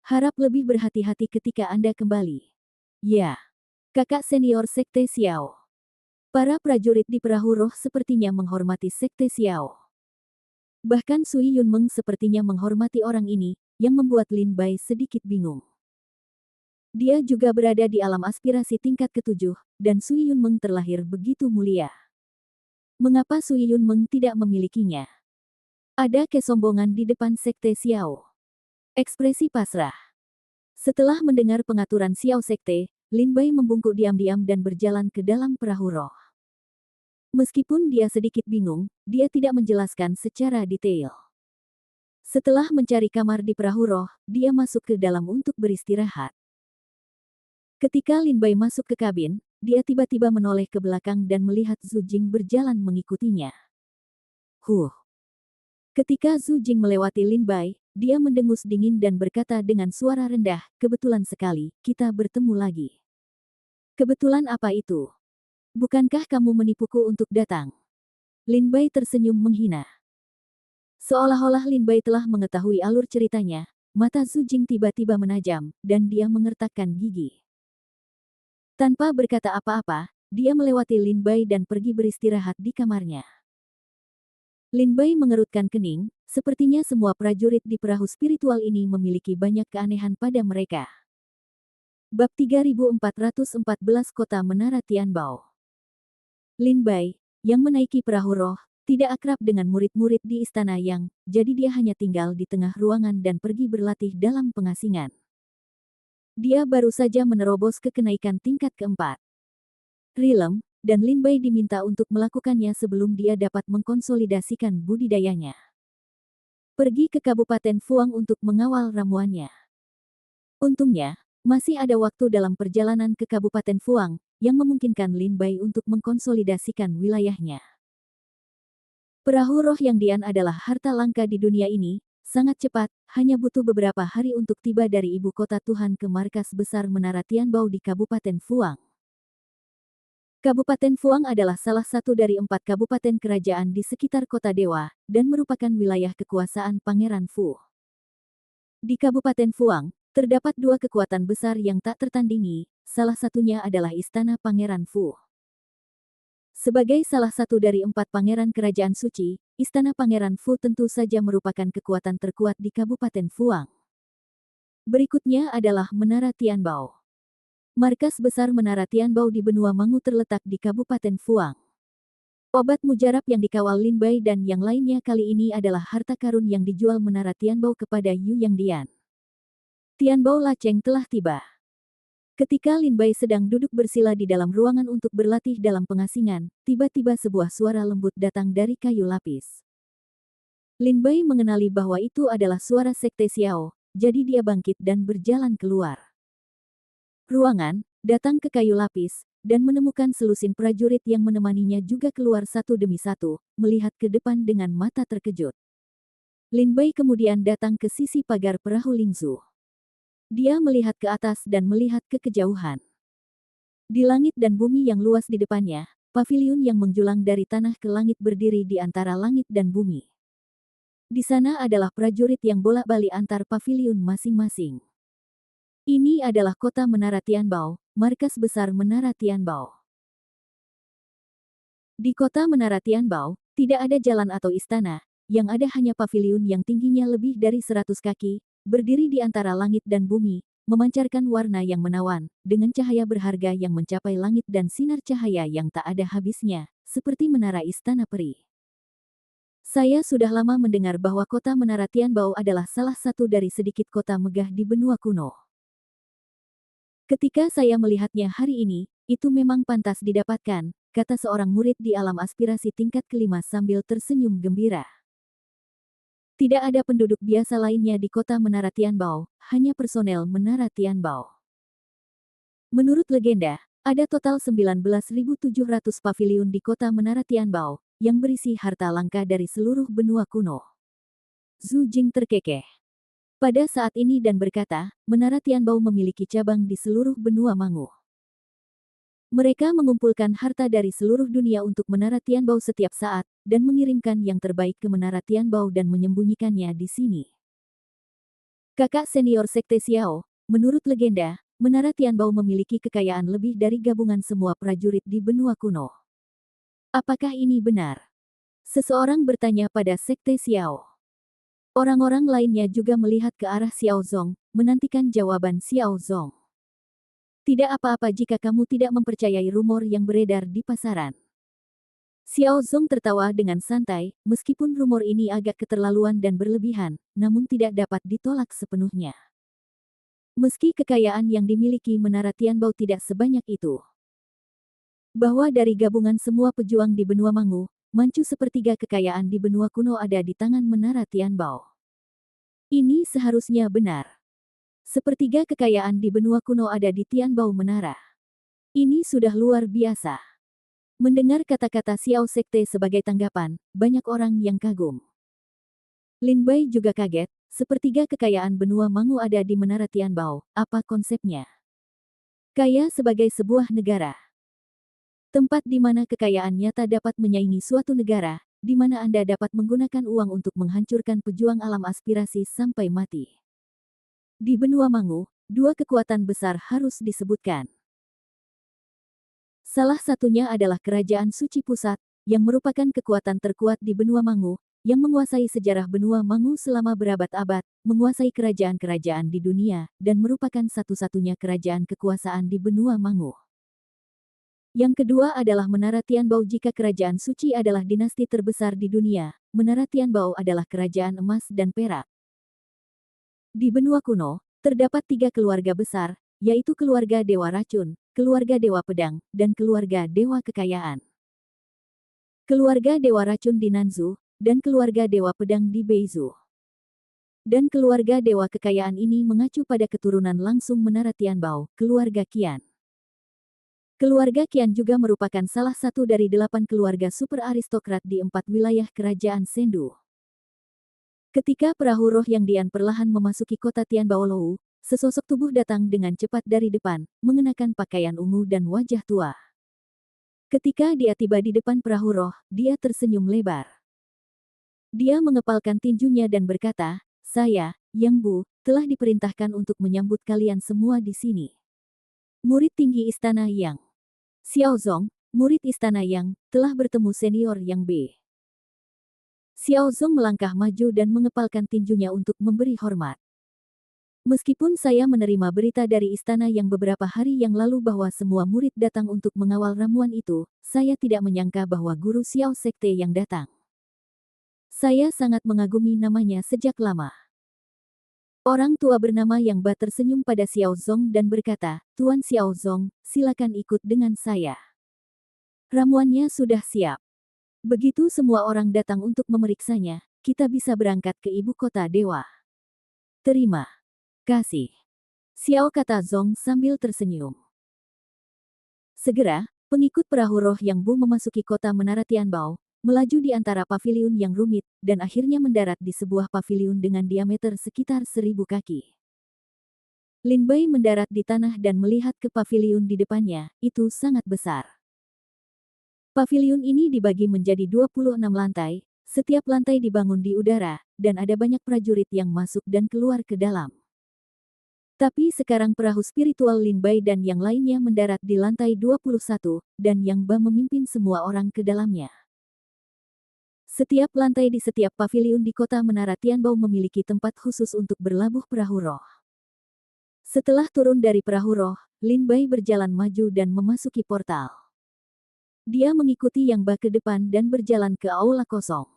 Harap lebih berhati-hati ketika Anda kembali. Ya, kakak senior Sekte Xiao. Para prajurit di perahu roh sepertinya menghormati Sekte Xiao. Bahkan Sui Yunmeng sepertinya menghormati orang ini, yang membuat Lin Bai sedikit bingung. Dia juga berada di alam aspirasi tingkat ke-7, dan Sui Yunmeng terlahir begitu mulia. Mengapa Sui Yunmeng tidak memilikinya? Ada kesombongan di depan Sekte Xiao. Ekspresi pasrah. Setelah mendengar pengaturan Xiao Sekte, Lin Bai membungkuk diam-diam dan berjalan ke dalam perahu roh. Meskipun dia sedikit bingung, dia tidak menjelaskan secara detail. Setelah mencari kamar di perahu roh, dia masuk ke dalam untuk beristirahat. Ketika Lin Bai masuk ke kabin, dia tiba-tiba menoleh ke belakang dan melihat Zhu Jing berjalan mengikutinya. Ketika Zhu Jing melewati Lin Bai, dia mendengus dingin dan berkata dengan suara rendah, kebetulan sekali, kita bertemu lagi. Kebetulan apa itu? Bukankah kamu menipuku untuk datang? Lin Bai tersenyum menghina. Seolah-olah Lin Bai telah mengetahui alur ceritanya, mata Zhu Jing tiba-tiba menajam, dan dia mengertakkan gigi. Tanpa berkata apa-apa, dia melewati Lin Bai dan pergi beristirahat di kamarnya. Lin Bai mengerutkan kening, sepertinya semua prajurit di perahu spiritual ini memiliki banyak keanehan pada mereka. Bab 3414 Kota Menara Tianbao. Lin Bai, yang menaiki perahu roh, tidak akrab dengan murid-murid di istana Yang, jadi dia hanya tinggal di tengah ruangan dan pergi berlatih dalam pengasingan. Dia baru saja menerobos ke kenaikan tingkat keempat. Rilem, dan Lin Bai diminta untuk melakukannya sebelum dia dapat mengkonsolidasikan budidayanya. Pergi ke Kabupaten Fuang untuk mengawal ramuannya. Untungnya, masih ada waktu dalam perjalanan ke Kabupaten Fuang, yang memungkinkan Lin Bai untuk mengkonsolidasikan wilayahnya. Perahu roh yang Dian adalah harta langka di dunia ini, sangat cepat, hanya butuh beberapa hari untuk tiba dari ibu kota Tuhan ke markas besar Menara Tianbao di Kabupaten Fuang. Kabupaten Fuang adalah salah satu dari 4 kabupaten kerajaan di sekitar kota Dewa, dan merupakan wilayah kekuasaan Pangeran Fu. Di Kabupaten Fuang, terdapat 2 kekuatan besar yang tak tertandingi, salah satunya adalah Istana Pangeran Fu. Sebagai salah satu dari 4 pangeran kerajaan suci, Istana Pangeran Fu tentu saja merupakan kekuatan terkuat di Kabupaten Fuang. Berikutnya adalah Menara Tianbao. Markas besar Menara Tianbao di benua Mangu terletak di Kabupaten Fuang. Obat mujarab yang dikawal Lin Bai dan yang lainnya kali ini adalah harta karun yang dijual Menara Tianbao kepada Yu Yang Dian. Tianbao Lacheng telah tiba. Ketika Lin Bai sedang duduk bersila di dalam ruangan untuk berlatih dalam pengasingan, tiba-tiba sebuah suara lembut datang dari kayu lapis. Lin Bai mengenali bahwa itu adalah suara Sekte Xiao, jadi dia bangkit dan berjalan keluar ruangan, datang ke kayu lapis, dan menemukan selusin prajurit yang menemaninya juga keluar satu demi satu, melihat ke depan dengan mata terkejut. Lin Bai kemudian datang ke sisi pagar perahu Lingzu. Dia melihat ke atas dan melihat ke kejauhan. Di langit dan bumi yang luas di depannya, paviliun yang menjulang dari tanah ke langit berdiri di antara langit dan bumi. Di sana adalah prajurit yang bolak-balik antar paviliun masing-masing. Ini adalah kota Menara Tianbao, markas besar Menara Tianbao. Di kota Menara Tianbao, tidak ada jalan atau istana, yang ada hanya paviliun yang tingginya lebih dari 100 kaki, berdiri di antara langit dan bumi, memancarkan warna yang menawan, dengan cahaya berharga yang mencapai langit dan sinar cahaya yang tak ada habisnya, seperti menara istana peri. Saya sudah lama mendengar bahwa kota Menara Tianbao adalah salah satu dari sedikit kota megah di benua kuno. Ketika saya melihatnya hari ini, itu memang pantas didapatkan, kata seorang murid di alam aspirasi tingkat kelima sambil tersenyum gembira. Tidak ada penduduk biasa lainnya di kota Menara Tianbao, hanya personel Menara Tianbao. Menurut legenda, ada total 19.700 paviliun di kota Menara Tianbao, yang berisi harta langka dari seluruh benua kuno. Zhu Jing terkekeh pada saat ini dan berkata, Menara Tianbao memiliki cabang di seluruh benua Mangu. Mereka mengumpulkan harta dari seluruh dunia untuk Menara Tianbao setiap saat, dan mengirimkan yang terbaik ke Menara Tianbao dan menyembunyikannya di sini. Kakak senior Sekte Xiao, menurut legenda, Menara Tianbao memiliki kekayaan lebih dari gabungan semua prajurit di benua kuno. Apakah ini benar? Seseorang bertanya pada Sekte Xiao. Orang-orang lainnya juga melihat ke arah Xiao Zong, menantikan jawaban Xiao Zong. Tidak apa-apa jika kamu tidak mempercayai rumor yang beredar di pasaran. Xiao Zong tertawa dengan santai, meskipun rumor ini agak keterlaluan dan berlebihan, namun tidak dapat ditolak sepenuhnya. Meski kekayaan yang dimiliki Menara Tianbao tidak sebanyak itu. Bahwa dari gabungan semua pejuang di benua Mangu, Manchu sepertiga kekayaan di benua kuno ada di tangan Menara Tianbao. Ini seharusnya benar. Sepertiga kekayaan di benua kuno ada di Tianbao Menara. Ini sudah luar biasa. Mendengar kata-kata Xiao Sekte sebagai tanggapan, banyak orang yang kagum. Lin Bai juga kaget, sepertiga kekayaan benua Mangu ada di Menara Tianbao, apa konsepnya? Kaya sebagai sebuah negara. Tempat di mana kekayaan nyata dapat menyaingi suatu negara, di mana Anda dapat menggunakan uang untuk menghancurkan pejuang alam aspirasi sampai mati. Di benua Mangu, 2 kekuatan besar harus disebutkan. Salah satunya adalah Kerajaan Suci Pusat, yang merupakan kekuatan terkuat di benua Mangu, yang menguasai sejarah benua Mangu selama berabad-abad, menguasai kerajaan-kerajaan di dunia, dan merupakan satu-satunya kerajaan kekuasaan di benua Mangu. Yang kedua adalah Menara Tianbao. Jika kerajaan suci adalah dinasti terbesar di dunia, Menara Tianbao adalah kerajaan emas dan perak. Di benua kuno, terdapat 3 keluarga besar, yaitu keluarga Dewa Racun, keluarga Dewa Pedang, dan keluarga Dewa Kekayaan. Keluarga Dewa Racun di Nanzhou, dan keluarga Dewa Pedang di Beizhou. Dan keluarga Dewa Kekayaan ini mengacu pada keturunan langsung Menara Tianbao, keluarga Qian. Keluarga Qian juga merupakan salah satu dari 8 keluarga super aristokrat di 4 wilayah kerajaan Sendu. Ketika perahu roh Yang Dian perlahan memasuki kota Tianbaolou, sesosok tubuh datang dengan cepat dari depan, mengenakan pakaian ungu dan wajah tua. Ketika dia tiba di depan perahu roh, dia tersenyum lebar. Dia mengepalkan tinjunya dan berkata, "Saya, Yang Bu, telah diperintahkan untuk menyambut kalian semua di sini." Murid tinggi Istana Yang. Xiao Zong, murid Istana Yang, telah bertemu senior Yang B. Xiao Zong melangkah maju dan mengepalkan tinjunya untuk memberi hormat. Meskipun saya menerima berita dari Istana Yang beberapa hari yang lalu bahwa semua murid datang untuk mengawal ramuan itu, saya tidak menyangka bahwa guru Xiao Sekte yang datang. Saya sangat mengagumi namanya sejak lama. Orang tua bernama Yang Ba tersenyum pada Xiao Zong dan berkata, "Tuan Xiao Zong, silakan ikut dengan saya. Ramuannya sudah siap. Begitu semua orang datang untuk memeriksanya, kita bisa berangkat ke ibu kota dewa." "Terima kasih," Xiao kata Zong sambil tersenyum. Segera, pengikut perahu roh Yang Bu memasuki kota Menara Tianbao, melaju di antara paviliun yang rumit, dan akhirnya mendarat di sebuah paviliun dengan diameter sekitar 1000 kaki. Lin Bai mendarat di tanah dan melihat ke paviliun di depannya, itu sangat besar. Paviliun ini dibagi menjadi 26 lantai, setiap lantai dibangun di udara, dan ada banyak prajurit yang masuk dan keluar ke dalam. Tapi sekarang perahu spiritual Lin Bai dan yang lainnya mendarat di lantai 21, dan Yang Ba memimpin semua orang ke dalamnya. Setiap lantai di setiap paviliun di kota Menara Tianbao memiliki tempat khusus untuk berlabuh perahu roh. Setelah turun dari perahu roh, Lin Bai berjalan maju dan memasuki portal. Dia mengikuti Yang Ba ke depan dan berjalan ke aula kosong.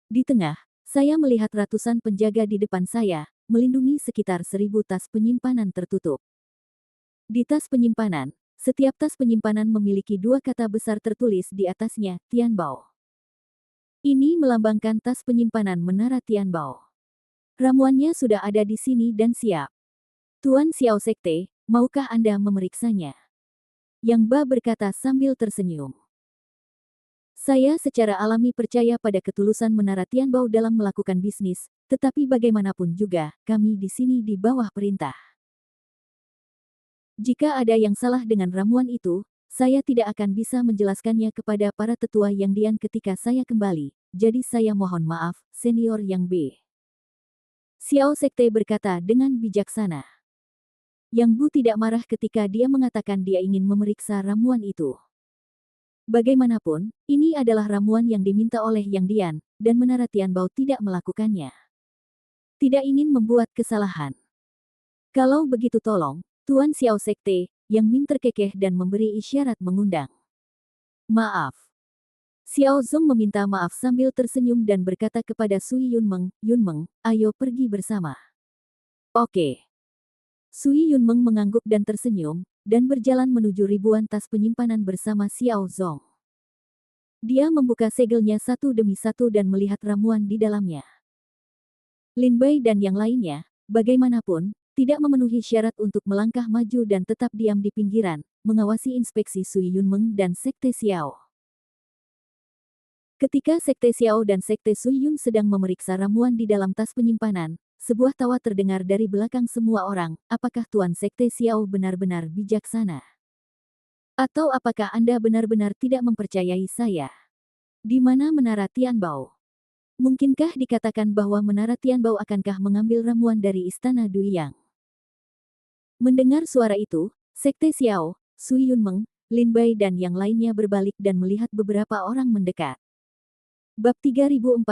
Di tengah, saya melihat ratusan penjaga di depan saya, melindungi sekitar 1000 tas penyimpanan tertutup. Di tas penyimpanan, setiap tas penyimpanan memiliki 2 kata besar tertulis di atasnya, Tianbao. Ini melambangkan tas penyimpanan Menara Tianbao. Ramuannya sudah ada di sini dan siap. Tuan Xiao Sekte, maukah Anda memeriksanya? Yang Ba berkata sambil tersenyum. Saya secara alami percaya pada ketulusan Menara Tianbao dalam melakukan bisnis, tetapi bagaimanapun juga, kami di sini di bawah perintah. Jika ada yang salah dengan ramuan itu, saya tidak akan bisa menjelaskannya kepada para tetua Yang Dian ketika saya kembali, jadi saya mohon maaf, senior Yang B. Xiao Sekte berkata dengan bijaksana. Yang Bu tidak marah ketika dia mengatakan dia ingin memeriksa ramuan itu. Bagaimanapun, ini adalah ramuan yang diminta oleh Yang Dian, dan Menara Tianbao tidak melakukannya. Tidak ingin membuat kesalahan. Kalau begitu tolong, Tuan Xiao Sekte, Yang Ming terkekeh dan memberi isyarat mengundang. "Maaf." Xiao Zong meminta maaf sambil tersenyum dan berkata kepada Sui Yunmeng, "Yunmeng, ayo pergi bersama." "Oke." Sui Yunmeng mengangguk dan tersenyum, dan berjalan menuju ribuan tas penyimpanan bersama Xiao Zong. Dia membuka segelnya satu demi satu dan melihat ramuan di dalamnya. Lin Bai dan yang lainnya, bagaimanapun, tidak memenuhi syarat untuk melangkah maju dan tetap diam di pinggiran, mengawasi inspeksi Sui Yunmeng dan Sekte Xiao. Ketika Sekte Xiao dan Sekte Sui Yun sedang memeriksa ramuan di dalam tas penyimpanan, sebuah tawa terdengar dari belakang semua orang. "Apakah Tuan Sekte Xiao benar-benar bijaksana? Atau apakah Anda benar-benar tidak mempercayai saya? Di mana Menara Tianbao? Mungkinkah dikatakan bahwa Menara Tianbao akankah mengambil ramuan dari Istana Duiyang?" Mendengar suara itu, Sekte Xiao, Sui Yunmeng, Lin Bai dan yang lainnya berbalik dan melihat beberapa orang mendekat. Bab 3415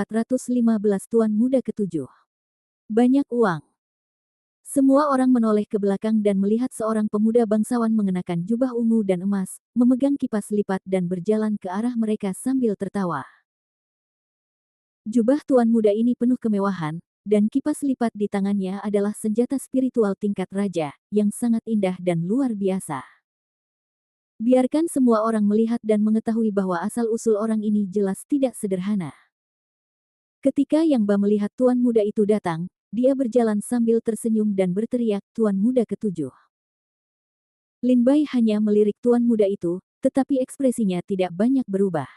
Tuan Muda Ketujuh. Banyak uang. Semua orang menoleh ke belakang dan melihat seorang pemuda bangsawan mengenakan jubah ungu dan emas, memegang kipas lipat dan berjalan ke arah mereka sambil tertawa. Jubah tuan muda ini penuh kemewahan, dan kipas lipat di tangannya adalah senjata spiritual tingkat raja, yang sangat indah dan luar biasa. Biarkan semua orang melihat dan mengetahui bahwa asal-usul orang ini jelas tidak sederhana. Ketika Yang Ba melihat tuan muda itu datang, dia berjalan sambil tersenyum dan berteriak, "Tuan Muda Ketujuh." Lin Bai hanya melirik tuan muda itu, tetapi ekspresinya tidak banyak berubah.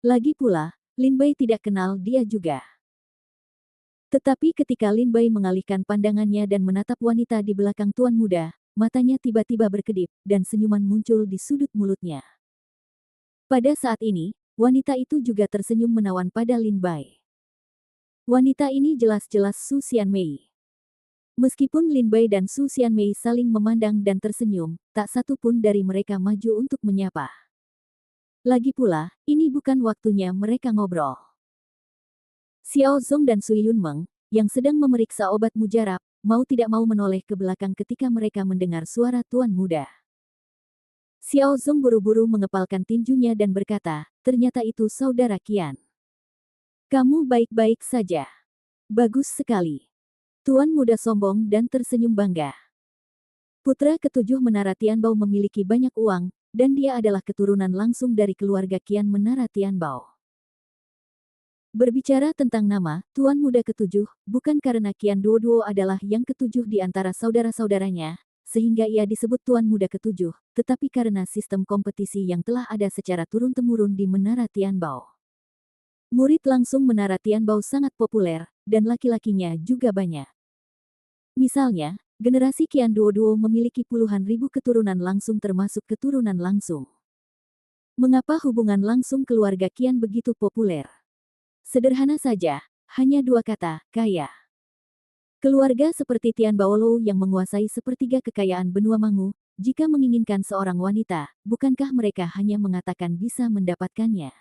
Lagi pula, Lin Bai tidak kenal dia juga. Tetapi ketika Lin Bai mengalihkan pandangannya dan menatap wanita di belakang tuan muda, matanya tiba-tiba berkedip, dan senyuman muncul di sudut mulutnya. Pada saat ini, wanita itu juga tersenyum menawan pada Lin Bai. Wanita ini jelas-jelas Su Xianmei. Meskipun Lin Bai dan Su Xianmei saling memandang dan tersenyum, tak satu pun dari mereka maju untuk menyapa. Lagi pula, ini bukan waktunya mereka ngobrol. Xiao Zong dan Sui Yunmeng, yang sedang memeriksa obat mujarab, mau tidak mau menoleh ke belakang ketika mereka mendengar suara tuan muda. Xiao Zong buru-buru mengepalkan tinjunya dan berkata, "Ternyata itu saudara Qian. Kamu baik-baik saja. Bagus sekali." Tuan muda sombong dan tersenyum bangga. Putra ketujuh Menara Tianbao memiliki banyak uang, dan dia adalah keturunan langsung dari keluarga Qian Menara Tianbao. Berbicara tentang nama, Tuan Muda Ketujuh, bukan karena Qian Duoduo adalah yang ketujuh di antara saudara-saudaranya, sehingga ia disebut Tuan Muda Ketujuh, tetapi karena sistem kompetisi yang telah ada secara turun-temurun di Menara Tianbao. Murid langsung Menara Tianbao sangat populer, dan laki-lakinya juga banyak. Misalnya, generasi Qian Duoduo memiliki puluhan ribu keturunan langsung termasuk keturunan langsung. Mengapa hubungan langsung keluarga Qian begitu populer? Sederhana saja, hanya dua kata, kaya. Keluarga seperti Tian Baolou yang menguasai sepertiga kekayaan benua Mangu, jika menginginkan seorang wanita, bukankah mereka hanya mengatakan bisa mendapatkannya?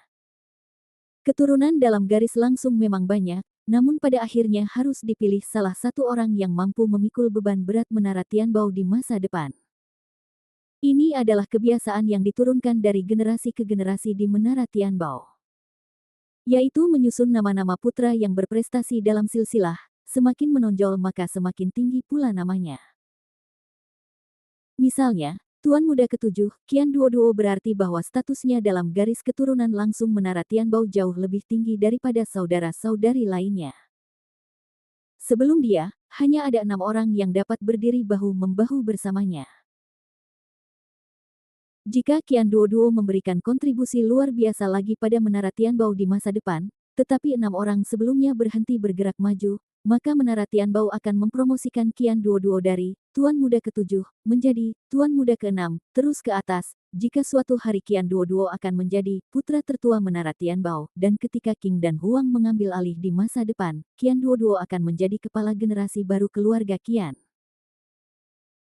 Keturunan dalam garis langsung memang banyak, namun pada akhirnya harus dipilih salah satu orang yang mampu memikul beban berat Menara Tianbao di masa depan. Ini adalah kebiasaan yang diturunkan dari generasi ke generasi di Menara Tianbao. Yaitu menyusun nama-nama putra yang berprestasi dalam silsilah, semakin menonjol maka semakin tinggi pula namanya. Misalnya, Tuan Muda Ketujuh, Qian Duoduo berarti bahwa statusnya dalam garis keturunan langsung Menara Tianbao jauh lebih tinggi daripada saudara-saudari lainnya. Sebelum dia, hanya ada 6 orang yang dapat berdiri bahu-membahu bersamanya. Jika Qian Duoduo memberikan kontribusi luar biasa lagi pada Menara Tianbao di masa depan, tetapi 6 orang sebelumnya berhenti bergerak maju, maka Menara Tianbao akan mempromosikan Qian Duoduo dari Tuan Muda Ketujuh menjadi Tuan Muda Keenam, terus ke atas, jika suatu hari Qian Duoduo akan menjadi putra tertua Menara Tianbao, dan ketika Qing dan Huang mengambil alih di masa depan, Qian Duoduo akan menjadi kepala generasi baru keluarga Qian.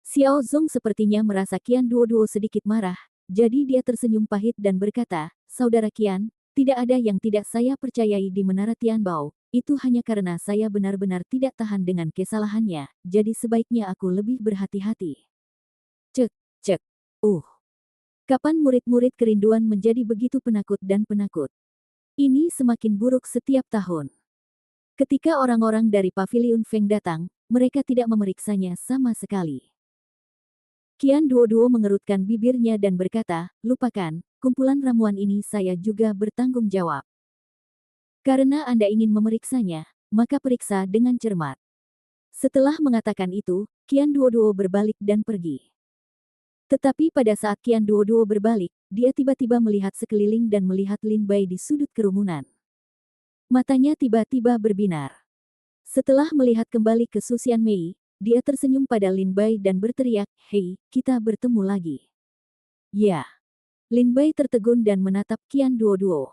Xiao Zong sepertinya merasa Qian Duoduo sedikit marah, jadi dia tersenyum pahit dan berkata, "Saudara Qian, tidak ada yang tidak saya percayai di Menara Tianbao, itu hanya karena saya benar-benar tidak tahan dengan kesalahannya, jadi sebaiknya aku lebih berhati-hati." Cek, cek. Kapan murid-murid kerinduan menjadi begitu penakut dan penakut? Ini semakin buruk setiap tahun. Ketika orang-orang dari Paviliun Feng datang, mereka tidak memeriksanya sama sekali. Qian Duoduo mengerutkan bibirnya dan berkata, "Lupakan, kumpulan ramuan ini saya juga bertanggung jawab. Karena Anda ingin memeriksanya, maka periksa dengan cermat." Setelah mengatakan itu, Qian Duoduo berbalik dan pergi. Tetapi pada saat Qian Duoduo berbalik, dia tiba-tiba melihat sekeliling dan melihat Lin Bai di sudut kerumunan. Matanya tiba-tiba berbinar. Setelah melihat kembali ke Su Xianmei, dia tersenyum pada Lin Bai dan berteriak, "Hei, kita bertemu lagi." Ya. Lin Bai tertegun dan menatap Qian Duoduo.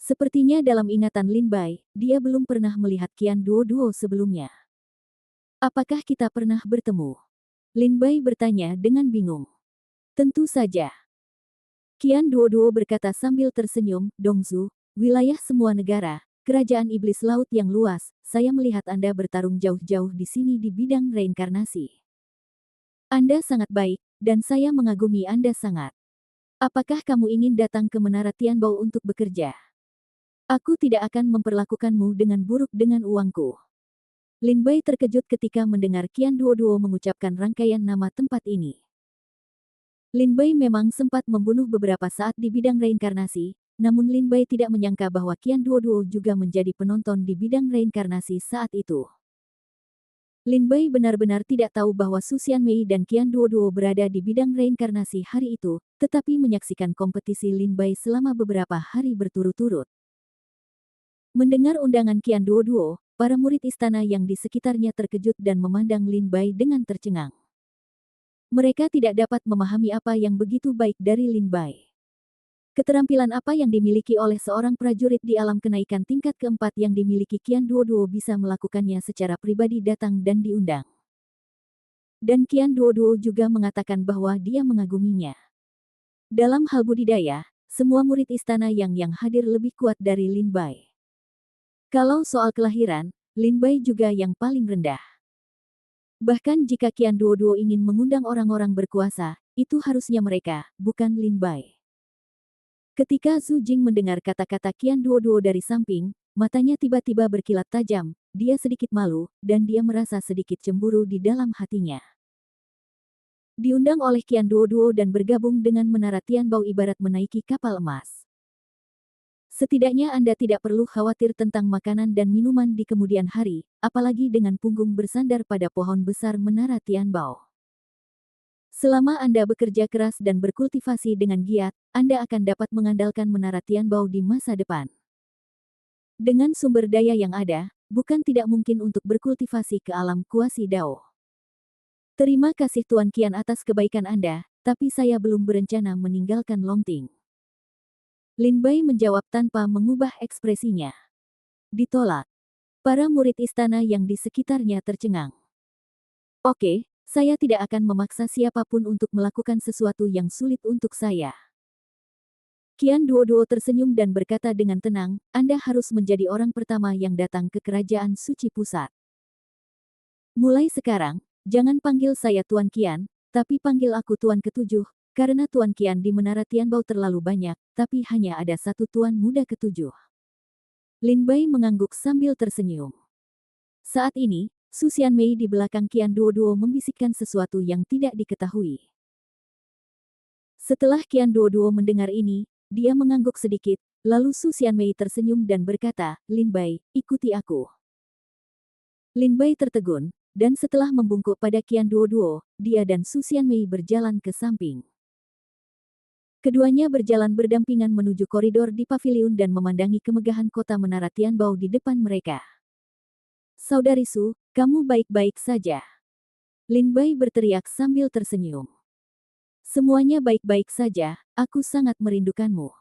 Sepertinya dalam ingatan Lin Bai, dia belum pernah melihat Qian Duoduo sebelumnya. "Apakah kita pernah bertemu?" Lin Bai bertanya dengan bingung. Tentu saja. Qian Duoduo berkata sambil tersenyum, Dongzu, wilayah semua negara, kerajaan iblis laut yang luas, saya melihat Anda bertarung jauh-jauh di sini di bidang reinkarnasi. Anda sangat baik, dan saya mengagumi Anda sangat. Apakah kamu ingin datang ke Menara Tianbao untuk bekerja? Aku tidak akan memperlakukanmu dengan buruk dengan uangku. Lin Bai terkejut ketika mendengar Qian Duoduo mengucapkan rangkaian nama tempat ini. Lin Bai memang sempat membunuh beberapa saat di bidang reinkarnasi, namun Lin Bai tidak menyangka bahwa Qian Duoduo juga menjadi penonton di bidang reinkarnasi saat itu. Lin Bai benar-benar tidak tahu bahwa Su Xianmei dan Qian Duoduo berada di bidang reinkarnasi hari itu, tetapi menyaksikan kompetisi Lin Bai selama beberapa hari berturut-turut. Mendengar undangan Qian Duoduo, para murid istana yang di sekitarnya terkejut dan memandang Lin Bai dengan tercengang. Mereka tidak dapat memahami apa yang begitu baik dari Lin Bai. Keterampilan apa yang dimiliki oleh seorang prajurit di alam kenaikan tingkat keempat yang dimiliki Qian Duoduo bisa melakukannya secara pribadi datang dan diundang. Dan Qian Duoduo juga mengatakan bahwa dia mengaguminya. Dalam hal budidaya, semua murid istana yang hadir lebih kuat dari Lin Bai. Kalau soal kelahiran, Lin Bai juga yang paling rendah. Bahkan jika Qian Duoduo ingin mengundang orang-orang berkuasa, itu harusnya mereka, bukan Lin Bai. Ketika Zhu Jing mendengar kata-kata Qian Duoduo dari samping, matanya tiba-tiba berkilat tajam, dia sedikit malu, dan dia merasa sedikit cemburu di dalam hatinya. Diundang oleh Qian Duoduo dan bergabung dengan Menara Tianbao ibarat menaiki kapal emas. Setidaknya Anda tidak perlu khawatir tentang makanan dan minuman di kemudian hari, apalagi dengan punggung bersandar pada pohon besar Menara Tianbao. Selama Anda bekerja keras dan berkultivasi dengan giat, Anda akan dapat mengandalkan Menara Tianbao di masa depan. Dengan sumber daya yang ada, bukan tidak mungkin untuk berkultivasi ke alam kuasi Dao. Terima kasih Tuan Qian atas kebaikan Anda, tapi saya belum berencana meninggalkan Longting. Lin Bai menjawab tanpa mengubah ekspresinya. Ditolak. Para murid istana yang di sekitarnya tercengang. Oke, saya tidak akan memaksa siapapun untuk melakukan sesuatu yang sulit untuk saya. Qian Duoduo tersenyum dan berkata dengan tenang, Anda harus menjadi orang pertama yang datang ke kerajaan suci pusat. Mulai sekarang, jangan panggil saya Tuan Qian, tapi panggil aku Tuan Ketujuh, karena Tuan Qian di Menara Tianbao terlalu banyak, tapi hanya ada satu Tuan Muda Ketujuh. Lin Bai mengangguk sambil tersenyum. Saat ini, Su Xianmei di belakang Qian Duoduo membisikkan sesuatu yang tidak diketahui. Setelah Qian Duoduo mendengar ini, dia mengangguk sedikit, lalu Su Xianmei tersenyum dan berkata, Lin Bai, ikuti aku. Lin Bai tertegun, dan setelah membungkuk pada Qian Duoduo, dia dan Su Xianmei berjalan ke samping. Keduanya berjalan berdampingan menuju koridor di paviliun dan memandangi kemegahan kota Menara Tianbao di depan mereka. Saudari Su, kamu baik-baik saja. Lin Bai berteriak sambil tersenyum. Semuanya baik-baik saja, aku sangat merindukanmu.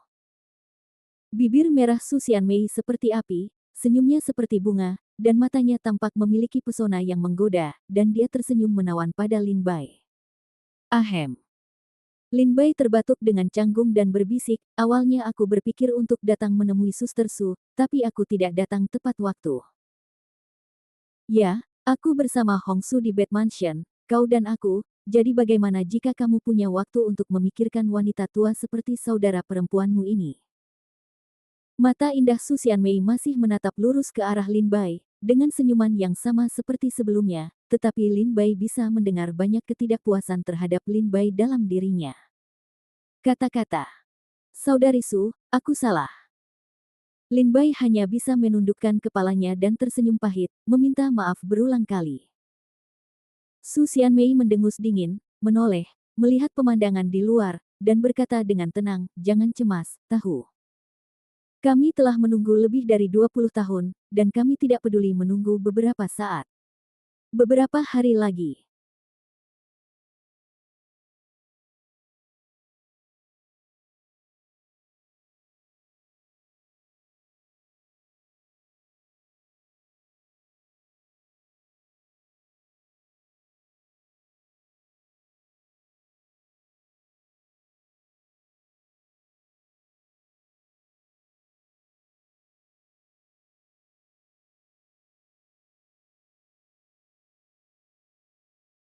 Bibir merah Su Xianmei seperti api, senyumnya seperti bunga, dan matanya tampak memiliki pesona yang menggoda, dan dia tersenyum menawan pada Lin Bai. Ahem. Lin Bai terbatuk dengan canggung dan berbisik, awalnya aku berpikir untuk datang menemui Suster Su, tapi aku tidak datang tepat waktu. Ya, aku bersama Hong Su di Bed Mansion, kau dan aku, jadi bagaimana jika kamu punya waktu untuk memikirkan wanita tua seperti saudara perempuanmu ini? Mata indah Su Xianmei masih menatap lurus ke arah Lin Bai, dengan senyuman yang sama seperti sebelumnya, tetapi Lin Bai bisa mendengar banyak ketidakpuasan terhadap Lin Bai dalam dirinya. Kata-kata, Saudari Su, aku salah. Lin Bai hanya bisa menundukkan kepalanya dan tersenyum pahit, meminta maaf berulang kali. Su Xianmei mendengus dingin, menoleh, melihat pemandangan di luar, dan berkata dengan tenang, jangan cemas, tahu. Kami telah menunggu lebih dari 20 tahun, dan kami tidak peduli menunggu beberapa saat. Beberapa hari lagi.